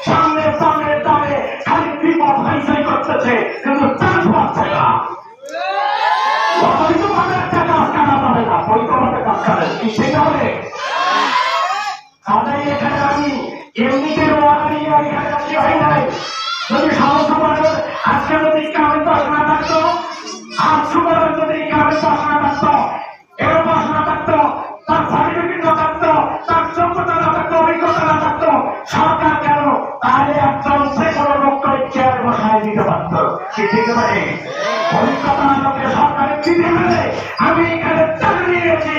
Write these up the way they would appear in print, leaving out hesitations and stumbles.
সামনে সামনে দামে খালি বিপদ হাইসাই করতেছে, কিন্তু চান্স পাচ্ছে না। অবৈধভাবে একটা কাজ কাটা যাবে না, বৈধভাবে কাজ কাটেন কি ঠিক হবে? তাদের এখানে আমি এমনিতে এখানে আসি হয় নাই। যদি সহসভাবের আজকে যদি কামের দশ না থাকতো, আর সুবারের যদি কামের দশ না থাকতো, এর দশ না থাকতো, তার সার্টিফিকেট না থাকতো, তার যোগ্যতা না থাকতো, অভিজ্ঞতা না থাকতো, সরকার কেন তাহলে একজন যে কোনো লোককে চেয়ার বসায় দিতে পারত কি ঠিক পারে? অভিজ্ঞতা না থাকলে সরকারের কি দেবে? আমি এখানে চাকরি নিয়েছি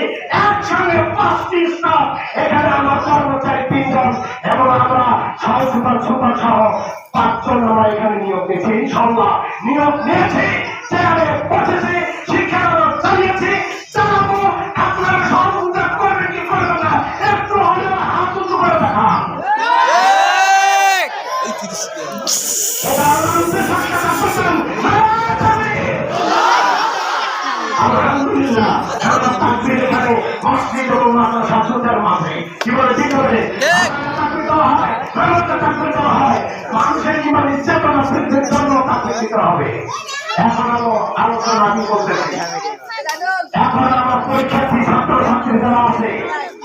একসঙ্গে 5টি স্টাফ, এখানে আমার কর্মচারী 3 জন এবং আমরা 6 সুপার সহ 5 জন আমরা এখানে নিয়োগ দিয়েছি। ইনশাআল্লাহ নিয়োগ নিয়েছি, চেয়ারে বসেছি, শিক্ষা চালিয়েছি, চালাবো। আপনারা সহযোগিতা করবেন কি করবেন না একটু হলেও হাত উঁচু করে দেখান। আলহামদুলিল্লাহ আমরা তাকবীর এখানে মসজিদ এবং মাদ্রাসার মাঝে কি বলে ঠিক হবে? তাকবীর দেওয়া হয়, তাকবীর দেওয়া হয়, মানুষের ইমানি চেতনা বৃদ্ধির জন্য তাকবীর দিতে হবে। এখন আলোচনা আমি করতেছি, এখন আমার পরীক্ষার্থী ছাত্র ছাত্রী যারা আছে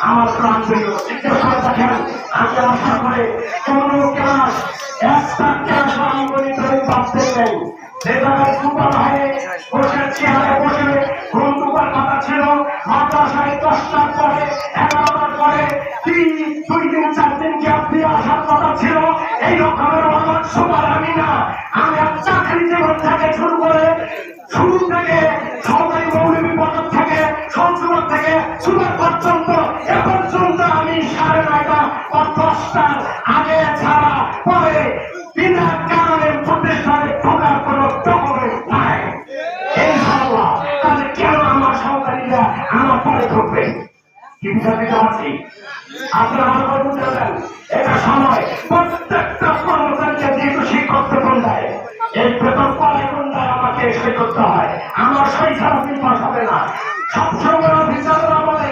আমার প্রাণ প্রিয় জিজ্ঞেস করে দেখেন, আমি আশা করে কোন ক্লাস একটা ক্লাস আমি মনিটরিং পাচ্ছে নেই। যে জায়গায় সুপার হয়ে বসে চেয়ারে বসে বন্ধুকার কথা ছিল, মাদ্রাসায় 10টার পরে 11টার পরে 2 দিন 4 দিন গ্যাপ দিয়ে আসার কথা ছিল, এই রকমের আমার সুপার আমি না। আমি এক চাকরি জীবন থেকে শুরু করে শুরু থেকে সরকারি মৌলবী পদক থেকে সংসদ থেকে সুপার পর্যন্ত এ পর্যন্ত আমি 9:30টা বা 10টার আগে ছাড়া পরে বিনা কারণে প্রতিষ্ঠানে ঢোকার কোন ডকুমেন্ট নাই। ইনশাআল্লাহ তাহলে কেন আমার সহকারীরা আমার পরে ঢুকবে? কি বিষয় দিতে পারছি? আপনারা আমার বুঝতে পারেন এটা সময় প্রত্যেকটা কর্মচারীকে যেহেতু শিক্ষক বেতন দেয়, এই বেতন পাড়ায় কোন দেয় আমাকে সই করতে হয়। আমার সই ছাড়া বিল পাস হবে না। সবসময় অফিসাররা বলে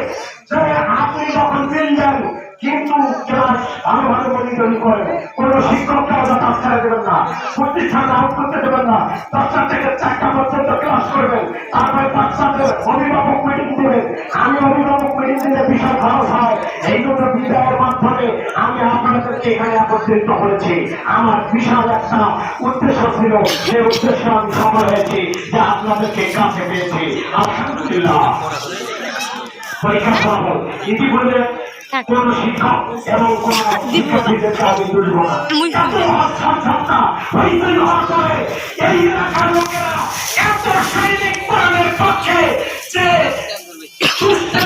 যে আপনি যখন বিল দেন কিন্তু ক্লাস ভালোভাবে মনিটরিং করেন, কোন শিক্ষককে আমরা কাজ ছাড়া দেবেন না, প্রতিষ্ঠান আউট করতে দেবেন না, 10টা থেকে 4টা পর্যন্ত ক্লাস করবেন, তারপরে বাচ্চাদের অভিভাবক মিটিং দেবেন। আমি অভিভাবক মিটিং দিলে বিশাল খরচ হয়, এই জন্য বিদায়ের মাধ্যমে আমি আপনাদেরকে এখানে একত্রিত করেছি। আমার বিশাল একটা উদ্দেশ্য ছিল, যে উদ্দেশ্য আমি সফল হয়েছি যে আপনাদেরকে কাছে পেয়েছি। আলহামদুলিল্লাহ পরীক্ষা ফলাফল ইতিপূর্বে কোন শিক্ষক এবং কোন শিক্ষার্থীদেরকে আমি তুলব না। এই এলাকার লোকেরা এত সৈনিক প্রাণের পক্ষে যে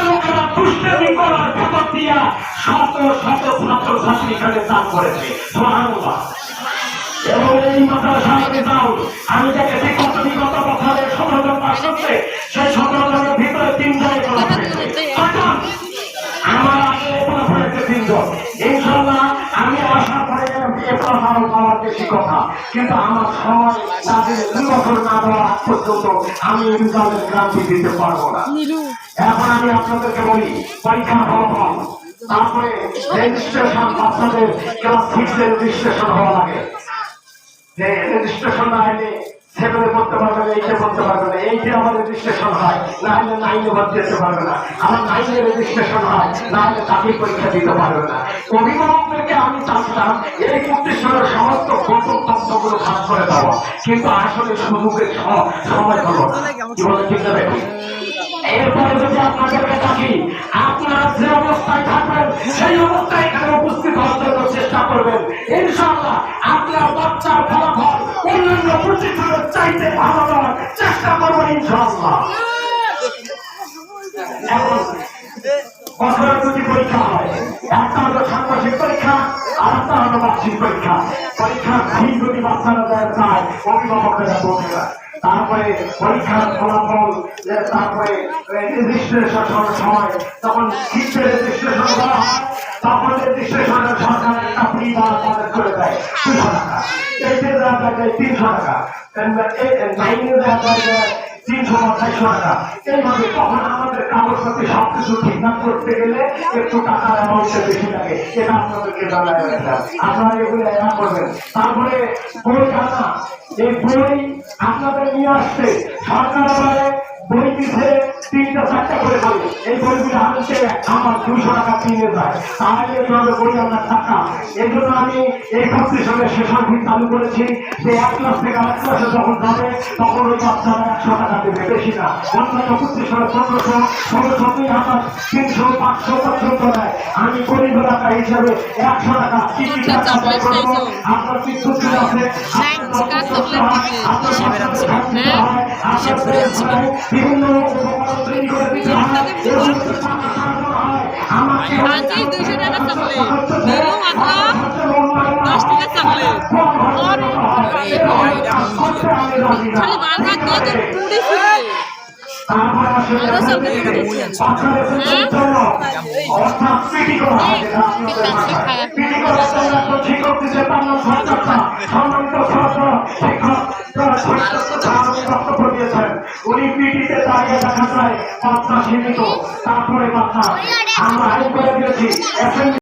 লোকেরা দুষ্টামি করার ভেতর দিয়া শত শত ছাত্র ছাত্রী এখানে দান করেছে। এবং এই মাদ্রাসাকে যাও, আমি দেখেছি কত বিগত বছরের 17 জন পাস করছে, সেই 17 জনের ভিতরে 3 জনের আমার আগে পড়েছে 3 জন। ইনশাআল্লাহ আমি আশা করে আমার বেশি কথা, কিন্তু আমার সময় তাদের 2 বছর না দেওয়ার আগ পর্যন্ত আমি রেজাল্টের গ্রান্টি দিতে পারবো না। এখন আমি আপনাদেরকে বলি পরীক্ষার ফলাফল, তারপরে রেজিস্ট্রেশন, বাচ্চাদের ক্লাস 6 এর রেজিস্ট্রেশন হওয়া লাগে। যে রেজিস্ট্রেশন না হলে 7 এ পড়তে পারবে না, 8 এ পড়তে পারবে না, 8 এ আমার রেজিস্ট্রেশন হয়, না হলে 9 এ ভর্তি হতে পারবে না, আমার 9 এ রেজিস্ট্রেশন হয়, না হলে চাকরি পরীক্ষা দিতে পারবে না। অভিভাবকদেরকে আমি চাচ্ছিলাম এই প্রতিষ্ঠানের সমস্ত গোপন তথ্যগুলো ভাগ করে দেওয়া, কিন্তু আসলে সুযোগের সময় হলো কি বলে ঠিক না দেখি। এরপরে যদি আপনাদেরকে থাকি, আপনারা যে অবস্থায় থাকবেন সেই অবস্থায় এখানে উপস্থিত হওয়ার জন্য চেষ্টা করবেন। ইনশাআল্লাহ আপনার বাচ্চার ফলাফল অন্যান্য প্রতিষ্ঠানের চাইতে ভালো দেওয়ার চেষ্টা করবো ইনশাআল্লাহ। এখন বছরের 2টি পরীক্ষা হয়, একটা হলো ষান্মাসিক পরীক্ষা আর একটা হলো বার্ষিক পরীক্ষা। পরীক্ষার ফি যদি বাচ্চারা দেয় চায়, অভিভাবকেরা বলবে না। তারপরে পরীক্ষার ফলাফল, তারপরে রেজিস্ট্রেশনের সময় যখন শিক্ষা রেজিস্ট্রেশন করা হয়, তখন রেজিস্ট্রেশনের সরকার একটা ফি তাদের করে দেয় 200 টাকা, 8 এর দেওয়া যায় 300 টাকা, 9 এর দেওয়া যায় 300-400 টাকা। এইভাবে তখন আমাদের কাগজপত্রে সবকিছু ঠিকঠাক করতে গেলে একটু টাকার অ্যামাউন্টটা বেশি লাগে, এটা আপনাদেরকে জানাই রাখলাম। আপনারা এগুলো এরা করবেন। তারপরে বই আনা, এই বই আপনাদের নিয়ে আসতে সরকার বলে বই পিছে 3টা-4টা করে বই, এই বইগুলো আনতে আমার 200 টাকা কিনে যায়, তাহলে এইভাবে বই আনার টাকা। এই জন্য আমি এই কম্পিটিশনে সেশন ফি চালু করেছি যে 1 ক্লাস থেকে আরেক ক্লাসে যখন যাবে তখন ওই বাচ্চারা 100 টাকা দেবে, বেশি না। অন্যান্য কম্পিটিশনে 1500, 1600, 300, 500 পর্যন্ত নেয়। আমি গরিব এলাকা হিসাবে 100 টাকা টিকিট আপনার কিছু আছে বিভিন্ন উপকরণ তৈরি করে দিতে হয়। আজকে 200 টাকা থাকলে বেরো মাত্র 10 টাকা থাকলে খালি বারবার দিয়ে তো পুরি ফিরে উনি পিটিতে দাঁড়িয়ে দেখা যায় বাচ্চা সীমিত, তারপরে বাচ্চা আমরা আইন করে দিয়েছি।